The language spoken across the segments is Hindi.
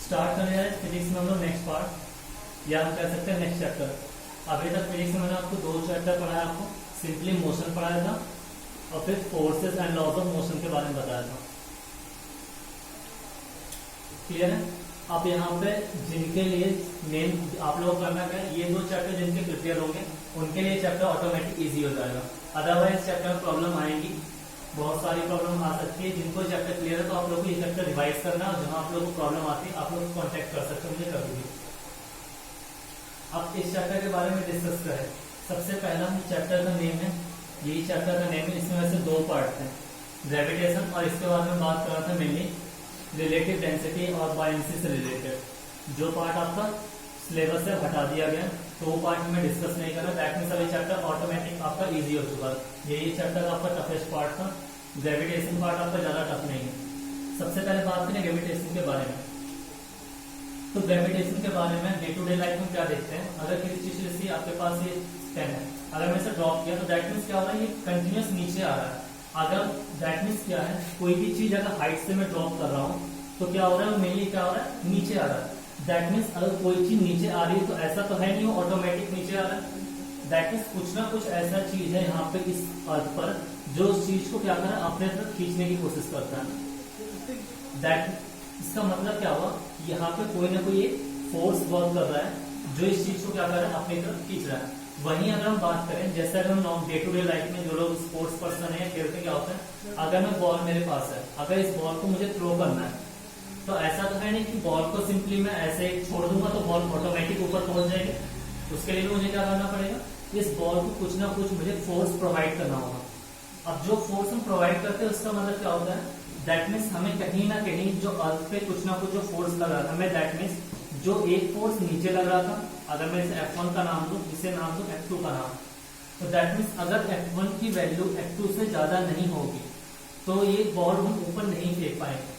स्टार्ट करने जा रहे हैं फिजिक्स में हम लोग नेक्स्ट पार्ट, या हम कह सकते हैं नेक्स्ट चैप्टर। अभी तक फिजिक्स में मैंने आपको 2 चैप्टर पढ़ाया, आपको सिंपली मोशन पढ़ाया था और फिर forces and laws of motion के बारे में बताया था। क्लियर है? अब यहाँ पे जिनके लिए मेन आप लोगों को करना क्या है, ये 2 चैप्टर जिनके प्रिपेयर होंगे उनके लिए चैप्टर ऑटोमेटिक इजी हो जाएगा। अदरवाइज चैप्टर में प्रॉब्लम आएंगी, बहुत सारी प्रॉब्लम आ सकती है। जिनको चैप्टर क्लियर है तो आप लोग को ये चैप्टर रिवाइज करना, और जहां आप लोग को प्रॉब्लम आती है आप लोग कांटेक्ट कर सकते हैं मुझे कभी भी। अब इस चैप्टर के बारे में डिस्कस करें। सबसे पहला चैप्टर का नेम है, यही चैप्टर का नेम है। इसमें वैसे 2 पार्ट हैं, ग्रेविटेशन और इसके बारे में बात कर रहा था मेनली रिलेटिव डेंसिटी और बायनेंसी से रिलेटेड। जो पार्ट आपका सिलेबस से हटा दिया गया तो वो पार्ट में डिस्कस नहीं करना। दैट मींस अभी चैप्टर ऑटोमेटिक आपका इजी हो चुका है। यही चैप्टर आपका टफेस्ट पार्ट था, ग्रेविटेशन पार्ट आपका ज्यादा टफ नहीं है। सबसे पहले बात करें ग्रेविटेशन के बारे में। तो ग्रेविटेशन के बारे में डे टू डे लाइफ में क्या देखते हैं, अगर किसी चीज से आपके पास ये पेन है, अगर मैं इसे ड्रॉप किया तो दैट मीन्स क्या हो रहा है, ये कंटिन्यूस नीचे आ रहा है। अगर दैट मीन्स क्या है, कोई भी चीज अगर हाइट से मैं ड्रॉप कर रहा हूँ तो क्या हो रहा है, मेनली क्या हो रहा है, नीचे आ रहा है। दैट मीन्स अगर कोई चीज नीचे आ रही है तो ऐसा तो है नहीं वो ऑटोमेटिक नीचे आ रहा है। दैट मीन्स कुछ ना कुछ ऐसा चीज है यहाँ पे इस अर्थ पर जो उस चीज को क्या कर रहा है, अपने तरफ खींचने की कोशिश करता है। दैट इसका मतलब क्या हुआ, यहाँ पे कोई ना कोई एक फोर्स वर्क कर रहा है जो इस चीज को क्या कर रहा है, अपनी तरफ खींच रहा है। वहीं अगर हम बात करें, जैसे अगर हम डे टू डे लाइफ में जो लोग स्पोर्ट्स पर्सन है खेलते क्या होता है, अगर मैं बॉल मेरे पास है, अगर इस बॉल को मुझे थ्रो करना है तो ऐसा तो है नहीं कि बॉल को सिंपली मैं ऐसे छोड़ दूंगा तो बॉल ऑटोमेटिक ऊपर पहुंच जाएगी। उसके लिए मुझे क्या करना पड़ेगा, इस बॉल को कुछ ना कुछ मुझे फोर्स प्रोवाइड करना होगा। अब जो फोर्स हम प्रोवाइड करते हैं उसका मतलब क्या होता है, दैट मीन्स हमें कहीं ना कहीं जो अर्थ पे कुछ ना कुछ जो फोर्स लग रहा था, हमें दैट मीन्स जो एक फोर्स नीचे लग रहा था, अगर मैं इसे F1 का नाम दूं, इसे नाम दूं F2 का नाम, तो दैट मीन्स अगर F1 की वैल्यू F2 से ज्यादा नहीं होगी तो ये बॉल हम ऊपर नहीं फेंक पाएंगे।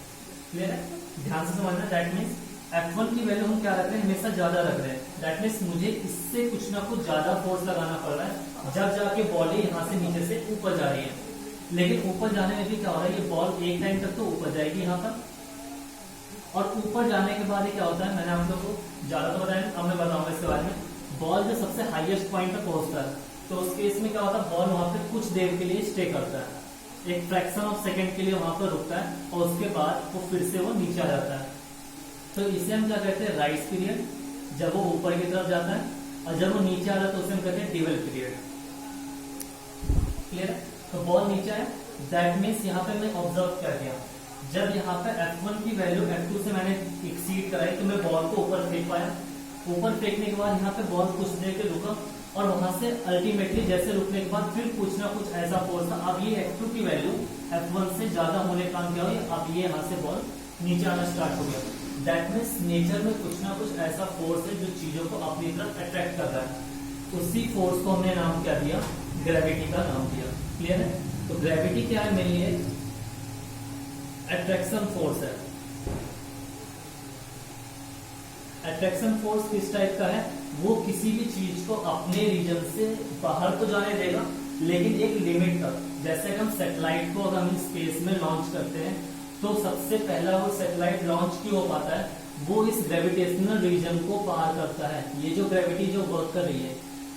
क्लियर है? ध्यान से समझना। दैट मीन्स F1 की वैल्यू हम क्या रख रहे हैं, हमेशा ज्यादा रख रहे हैं। दैट मीन्स मुझे इससे कुछ ना कुछ ज्यादा फोर्स लगाना पड़ रहा है जब जाके बॉल यहाँ से नीचे से ऊपर जा रही है। लेकिन ऊपर जाने में भी क्या हो रहा है, ये बॉल एक टाइम तक तो ऊपर जाएगी यहाँ पर, और ऊपर जाने के बाद क्या होता है, मैंने आप लोगों को ज्यादा तो बताया, अब मैं बताऊंगा इसके बारे में। बॉल जो सबसे हाईएस्ट पॉइंट तक पहुंचता है तो उस केस में क्या होता है, बॉल वहां पे कुछ देर के लिए स्टे करता है, एक फ्रैक्शन ऑफ सेकंड के लिए वहां पर रुकता है और उसके बाद वो फिर से वो नीचे आ जाता है। तो इसे हम क्या कहते हैं, राइज पीरियड, जब वो ऊपर की तरफ जाता है, और जब वो नीचे आ रहा है तो उसे हम कहते हैं डिवेल पीरियड। क्लियर है? तो बॉल नीचे है, दैट मीन्स यहाँ पे मैं ऑब्जर्व कर दिया, जब यहाँ पे F1 की वैल्यू F2 से मैंने एक्सीड कराई तो मैं बॉल को ऊपर फेंक पाया। ऊपर फेंकने के बाद यहाँ पे बॉल कुछ देर के रुका और वहां से अल्टीमेटली जैसे रुकने के बाद फिर कुछ ना कुछ ऐसा फोर्स था, अब ये F2 की वैल्यू F1 से ज्यादा होने का काम क्या हुआ, अब ये यहाँ से बॉल नीचे आना स्टार्ट हो गया। दैट मीन्स नेचर में कुछ ना कुछ ऐसा फोर्स है जो चीजों को अपनी तरफ अट्रैक्ट कर रहा है। उसी फोर्स को हमने नाम क्या दिया, ग्रेविटी का नाम दिया। क्लियर है? तो ग्रेविटी क्या है, मेरे लिए अट्रैक्शन फोर्स है। अट्रैक्शन फोर्स किस टाइप का है, वो किसी भी चीज को अपने रीजन से बाहर तो जाने देगा लेकिन एक लिमिट तक। जैसे हम सैटेलाइट को अगर हम स्पेस में लॉन्च करते हैं तो सबसे पहला वो सैटेलाइट लॉन्च क्यों हो पाता है, वो इस ग्रेविटेशनल रीजन को पार करता है। ये जो ग्रेविटी जो वर्क कर रही है,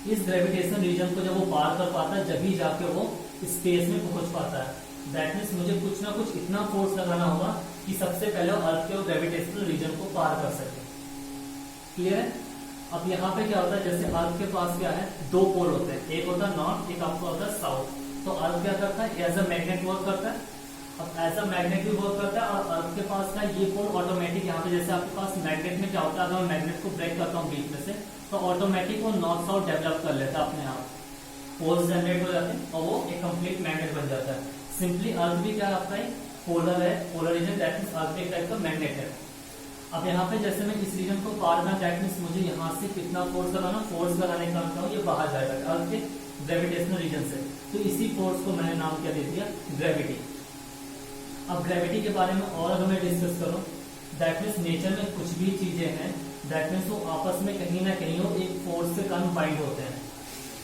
इस ग्रेविटेशनल रीजन को जब वो पार कर पाता है जब ही जाके वो स्पेस में पहुंच पाता है। दैट मीन्स मुझे कुछ ना कुछ इतना फोर्स लगाना होगा कि सबसे पहले अर्थ के ग्रेविटेशनल रीजन को पार कर सके। क्लियर है? अब यहाँ पे क्या होता है, जैसे अर्थ के पास क्या है, 2 पोल होते हैं, एक होता है नॉर्थ, एक आपका होता है साउथ। तो अर्थ क्या करता है, एज अ मैग्नेट वर्क करता है। अब एज अ मैग्नेट भी वर्क करता है और अर्थ के पास का ये पोल ऑटोमेटिक, यहाँ पे जैसे आपके पास मैग्नेट में क्या होता है, अगर मैं मैग्नेट को ब्रेक करता हूँ बीच में से तो ऑटोमेटिक वो नॉर्थ साउथ डेवलप कर लेता है अपने आप, पोल्स जनरेट हो जाते हैं और वो एक कंप्लीट मैग्नेट बन जाता है। सिंपली अर्थ भी क्या आपका है, पोलर है, पोलर रीजन, दैट मींस अर्थ एक टाइप का मैग्नेट है। अब यहाँ पे जैसे मैं इस रीजन को पार करना, दैट मींस मुझे यहाँ से कितना फोर्स लगाना, फोर्स लगाने का मतलब ये बाहर जाएगा अर्थ के ग्रेविटेशनल रीजन से। तो इसी फोर्स को मैंने नाम क्या दे दिया, ग्रेविटी। अब ग्रेविटी के बारे में और अगर मैं डिस्कस करूँ, दैट मीन्स नेचर में कुछ भी चीजें हैं, दैट मीन्स वो आपस में कहीं ना कहीं वो एक फोर्स से कंबाइंड होते हैं।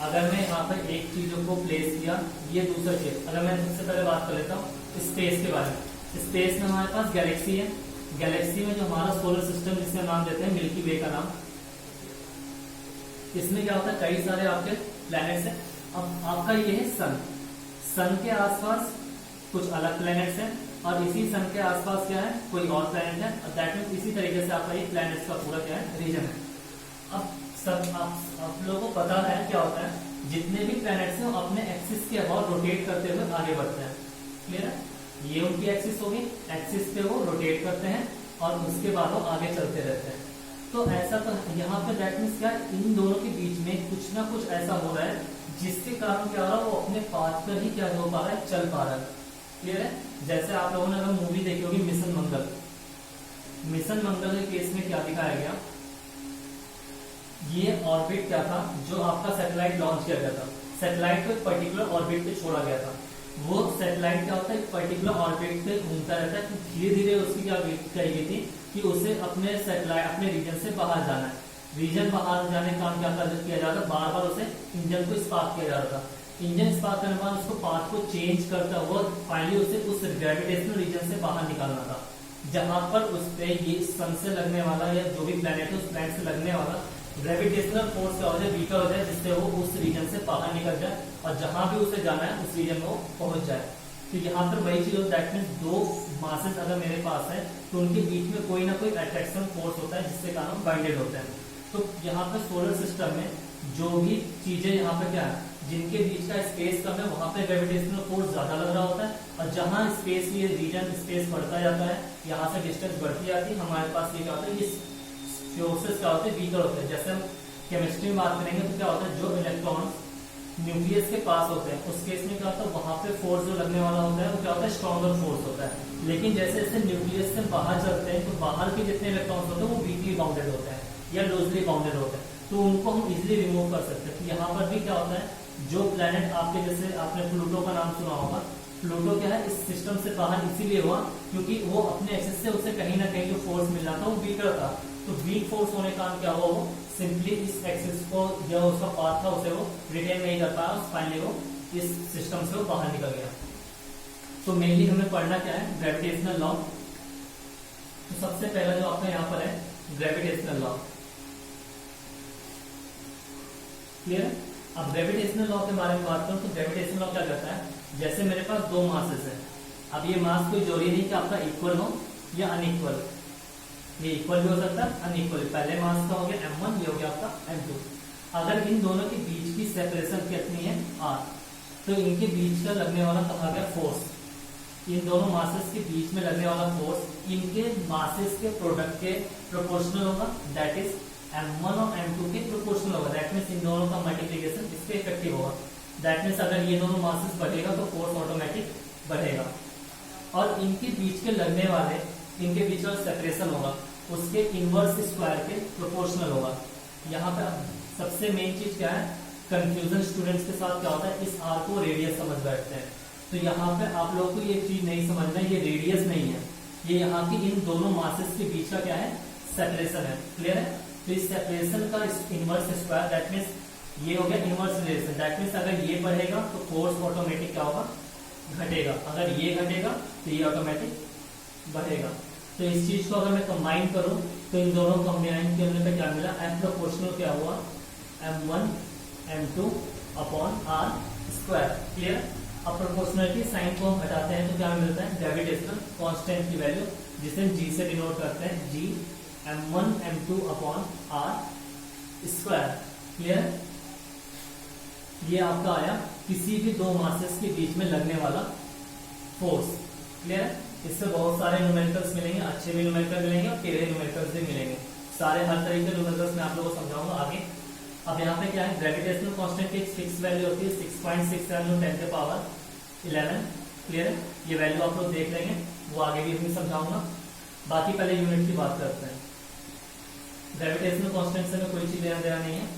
अगर मैं यहाँ पर एक चीजों को प्लेस किया, ये दूसरा चीज, अगर मैं सबसे पहले बात कर लेता हूँ स्पेस के बारे में। स्पेस में हमारे पास गैलेक्सी है, गैलेक्सी में जो हमारा सोलर सिस्टम जिसका नाम देते हैं मिल्की वे का नाम, इसमें क्या होता है कई सारे आपके प्लैनेट्स हैं। अब आपका ये है सन, सन के आसपास कुछ अलग प्लैनेट्स हैं और इसी सन के आसपास क्या है कोई और प्लैनेट है, और दैट मीन्स इसी तरीके से आपका ये प्लैनेट्स का पूरा क्या है रीजन है। अब सब आप लोगों को पता है क्या होता है, जितने भी प्लैनेट्स हैं वो अपने एक्सिस के अबाउट रोटेट करते हुए आगे बढ़ते हैं। क्लियर है, ये उनकी एक्सिस होगी, एक्सिस पे वो रोटेट करते हैं और उसके बाद वो आगे चलते रहते हैं। तो ऐसा तो यहाँ पे दैट मीन्स क्या इन दोनों के बीच में कुछ ना कुछ ऐसा हो रहा है जिसके कारण क्या हो रहा है वो अपने पाथ पर ही क्या हो पा रहा है, चल पा रहा है। क्लियर है, जैसे आप लोगों ने अगर मूवी देखी होगी मिशन मंगल, मिशन मंगल के केस में क्या दिखाया गया, ये ऑर्बिट क्या था जो आपका सैटेलाइट लॉन्च किया गया था, सैटेलाइट को एक पर्टिकुलर ऑर्बिट पे छोड़ा गया था। वो सैटेलाइट क्या होता है एक पर्टिकुलर ऑर्बिट पे घूमता रहता है, धीरे धीरे उसकी क्या कही गई थी कि उसे अपने सैटेलाइट अपने रीजन से बाहर जाना है। रीजन बाहर जाने का काम क्या किया जा रहा था, बार बार उसे इंजन को स्पार्क किया जा रहा था। इंजन स्पार्क करने के बाद उसको पाथ को चेंज करता हुआ फाइनली उसे उस ग्रेविटेशनल रीजन से बाहर निकालना था, जहां पर उस पे ये सन से लगने वाला या जो भी प्लैनेट है उस प्लैनेट से लगने वाला ग्रेविटेशनल फोर्स क्या हो जाए, वीकर हो जाए, जिससे वो उस रीजन से बाहर निकल जाए और जहां भी उसे जाना है उस रीजन में वो पहुंच जाए। तो यहाँ पर वही चीज होता है, दैट मीन्स दो मासेस अगर मेरे पास है तो उनके बीच में कोई ना कोई अट्रैक्शन फोर्स होता है जिससे कारण बाइंडेड होते हैं। तो यहाँ पर सोलर सिस्टम में जो भी चीजें यहाँ पे क्या है जिनके बीच का स्पेस कम है वहां पे ग्रेविटेशनल फोर्स ज्यादा लग रहा होता है, और जहां स्पेस ये रीजन स्पेस बढ़ता जाता है, यहाँ से डिस्टेंस बढ़ती जाती है, हमारे पास ये क्या होता है, ये फोर्सेस क्या होते हैं वीकर होते हैं। जैसे हम केमिस्ट्री में बात करेंगे तो क्या होता है जो इलेक्ट्रॉन न्यूक्लियस के पास होते हैं उस केस में क्या होता है वहां पे फोर्स जो लगने वाला होता है वो क्या होता है स्ट्रॉन्गर फोर्स होता है। लेकिन जैसे जैसे न्यूक्लियस से बाहर चलते हैं तो बाहर के जितने इलेक्ट्रॉन्स होते हैं वो वीकली बाउंडेड होते हैं या लूजली बाउंडेड होते हैं, तो उनको हम इजिली रिमूव कर सकते हैं। तो यहाँ पर भी क्या होता है जो प्लैनेट आपके जैसे आपने प्लूटो का नाम सुना होगा, प्लूटो क्या है इस सिस्टम से बाहर इसीलिए हुआ क्योंकि वो अपने एक्सिस से उसे कहीं ना कहीं जो फोर्स मिल रहा था वो वीकर था। तो वीक फोर्स होने का क्या हुआ, वो सिंपली इस एक्सिस को जो उसका पाथ था उसे वो रिटेन नहीं कर पाया, फाइनली वो इस सिस्टम से वो बाहर निकल गया। तो मेनली हमें पढ़ना क्या है, ग्रेविटेशनल लॉ। तो सबसे पहला जो आपका यहाँ पर है ग्रेविटेशनल लॉ। क्लियर। अब ग्रेविटेशनल लॉ के बारे में बात करूं तो ग्रेविटेशनल लॉ क्या कहता है, जैसे मेरे पास दो मासेस है, अब ये मास कोई जरूरी नहीं कि आपका इक्वल हो या अनइक्वल, ये इक्वल भी हो सकता है अनइक्वल। पहले मास का हो गया m1, ये हो गया आपका m2। अगर इन दोनों के बीच की सेपरेशन कितनी है r, तो इनके बीच का लगने वाला कहा गया फोर्स, इन दोनों मासेस के बीच में लगने वाला फोर्स इनके मासेस के प्रोडक्ट के प्रोपोर्शनल होगा, दैट इज m1 और m2 के प्रोपोर्शनल होगा। दैट मीन्स इन दोनों का मल्टीप्लिकेशन इस पे इफेक्टिव होगा। दैट मीन्स अगर ये दोनों मासेस बढ़ेगा तो फोर्स ऑटोमेटिक बढ़ेगा, और इनके बीच के लगने वाले इनके बीच का सेपरेशन होगा उसके इनवर्स स्क्वायर के प्रोपोर्शनल होगा। यहाँ पे सबसे मेन चीज क्या है, कंफ्यूजन स्टूडेंट्स के साथ क्या होता है, इस आर को रेडियस समझ बैठते हैं। तो यहाँ पे आप लोग को ये चीज नहीं समझना, ये रेडियस नहीं है, ये यहाँ की इन दोनों मासेस के बीच का क्या है सेपरेशन है। क्लियर है। तो इस सेपरेशन का इनवर्स स्क्वायर, दैट मीन्स ये हो गया इनवर्स रिलेशन। दैट मीन्स अगर ये बढ़ेगा तो फोर्स ऑटोमेटिक क्या होगा, घटेगा, अगर ये घटेगा तो ये ऑटोमेटिक बढ़ेगा। तो इस चीज को अगर मैं कंबाइन करूं तो इन दोनों कंबाइन करने पे क्या मिला, एफ प्रोपोर्शनल क्या हुआ m1 m2 upon r square. Clear. अब प्रोपोर्शनलिटी साइन को हम हटाते हैं तो क्या मिलता है, ग्रेविटेशनल कांस्टेंट की वैल्यू जिसे हम g से डिनोट करते हैं, g m1 m2 upon r square. Clear. ये आपका आया किसी भी दो मासेस के बीच में लगने वाला फोर्स। क्लियर। इससे बहुत सारे न्यूमेरिकल्स मिलेंगे, अच्छे भी न्यूमेरिकल मिलेंगे और टेढ़े न्यूमेरिकल्स भी मिलेंगे। सारे हर तरह के न्यूमेरिकल्स मैं आप लोगों को समझाऊंगा आगे। अब यहाँ पे क्या है, ग्रेविटेशनल कांस्टेंट की एक फिक्स वैल्यू होती है 6.67 10 के पावर 11। क्लियर है। ये वैल्यू आप लोग देख लेंगे, वो आगे भी मैं समझाऊंगा। बाकी पहले यूनिट की बात करते हैं। ग्रेविटेशनल कांस्टेंट से कोई चीज लेना देना नहीं है।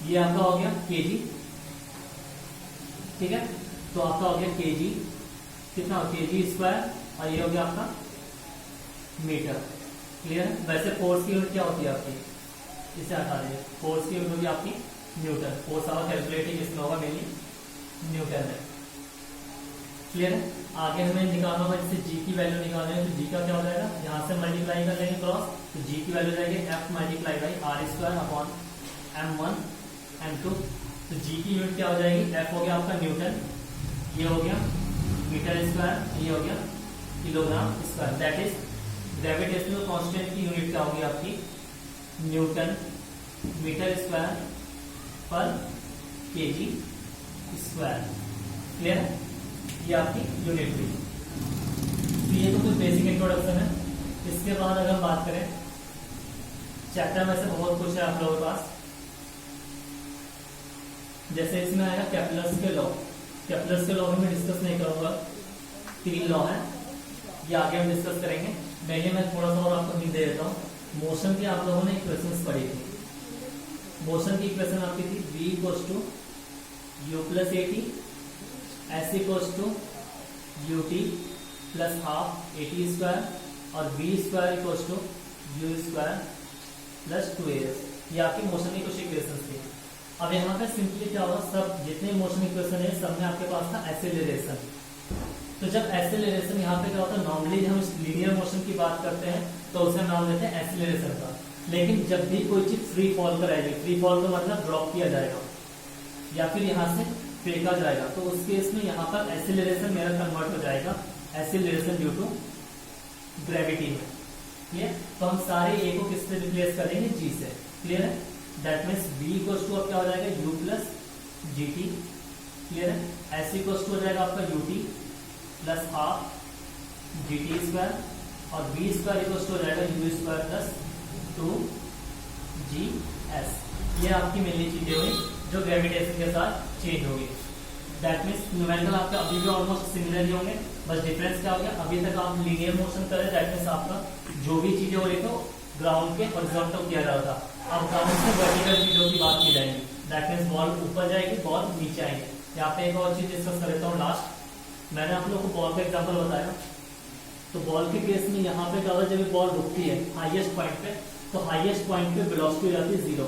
ये आपका हो गया केजी, ठीक है। तो आपका हो गया केजी, कितना केजी स्क्वायर, और ये हो गया आपका मीटर। क्लियर है। वैसे फोर्स की यूनिट क्या होती है आपकी, इसे हटा दीजिए, फोर्स की यूनिट होगी आपकी न्यूटन। फोर्स आवर कैलकुलेटिंग इसमें होगा मेनली न्यूटन है। क्लियर है। आगे हमें निकालना होगा, जैसे जी की वैल्यू निकालनी है तो जी का क्या हो जाएगा, यहाँ से मल्टीप्लाई कर लेंगे क्रॉस, तो जी की वैल्यू जाएगी F multiply by R square upon m1 m2। तो जी की यूनिट क्या हो जाएगी, एफ हो गया आपका न्यूटन, ये हो गया मीटर स्क्वायर, ये हो गया kilogram square. That is gravitational constant की यूनिट क्या होगी आपकी, न्यूटन मीटर स्क्वायर पर केजी स्क्वायर। क्लियर है, ये आपकी यूनिट हुई। तो ये तो कुछ बेसिक इंट्रोडक्शन है। इसके बाद अगर हम बात करें, चैप्टर में से बहुत कुछ है आप लोगों के पास, जैसे इसमें आएगा केपलर्स के लॉ। केपलर्स के लॉ में डिस्कस नहीं करूंगा, 3 लॉ है, ये आगे हम डिस्कस करेंगे। पहले मैं थोड़ा सा और आपको हिंट दे देता हूँ। मोशन की आप लोगों ने इक्वेशंस पढ़ी थी, मोशन की इक्वेशन आपकी थी v equals to u plus A T, S equals to U T plus half A T square, और v square equals to U square plus 2as। ये आपकी मोशन की कुछ इक्वेशंस थी। अब यहाँ पे सिंपली क्या होगा, सब जितने मोशन इक्वेशन है सब में आपके पास था एक्सेलरेशन। तो जब एक्सेलरेशन यहाँ पे क्या होता है, नॉर्मली हम लीनियर मोशन की बात करते हैं तो उसे नाम देते हैं एक्सेलरेशन का। लेकिन जब भी कोई चीज फ्री फॉल कराएगी, फ्री फॉल का मतलब ड्रॉप किया जाएगा या फिर यहाँ से फेंका जाएगा, तो उस केस में यहाँ पर एक्सेलरेशन मेरा कन्वर्ट हो जाएगा एक्सेलरेशन ड्यू टू ग्रेविटी में। क्लियर, तो हम सारे ए को किससे रिप्लेस करेंगे, जी से। क्लियर है, that means v equals to अब क्या हो जाएगा u plus g t. Clear है, s इक्वल्स टू हो जाएगा आपका u t plus half g t square, और v स्क्वायर इक्वल्स टू हो जाएगा u स्क्वायर प्लस 2gs। ये आपकी मेनली चीजें हुई जो ग्रेविटेशन के साथ चेंज होगी। दैट मीन्स न्यूमेरिकल आपका अभी भी ऑलमोस्ट सिमिलर ही होंगे, बस डिफरेंस क्या हो गया, अभी तक आप लीनियर मोशन करें, दैट मीन्स आपका जो भी चीजें हो रही तो ग्राउंड के हॉरिजॉन्टल किया जा रहा था, अब ग्राउंड से वर्टिकल चीजों की बात की जाएगी। दैट मीन्स बॉल ऊपर जाएगी, बॉल नीचे आएंगे। यहाँ पे एक और चीज डिस्कस कर लेता हूँ लास्ट। मैंने आप लोगों को बॉल का एग्जांपल बताया, तो बॉल के केस में यहाँ पे क्या होता है, जब बॉल रुकती है हाईएस्ट पॉइंट पे, तो हाईएस्ट पॉइंट पे वेलोसिटी हो जाती है 0।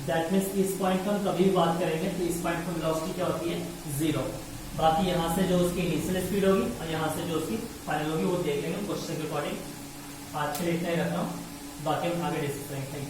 दैट मीन्स इस पॉइंट पर हम कभी भी बात करेंगे तो इस पॉइंट पर वेलोसिटी क्या होती है, 0। बाकी यहाँ से जो उसकी इनिशियल स्पीड होगी और यहाँ से जो उसकी फाइनल होगी वो देख लेंगे क्वेश्चन के अकॉर्डिंग। आज के लिए इतना ही रख रहा हूँ, बाकी हम आगे डिस्कस करेंगे। Thank you.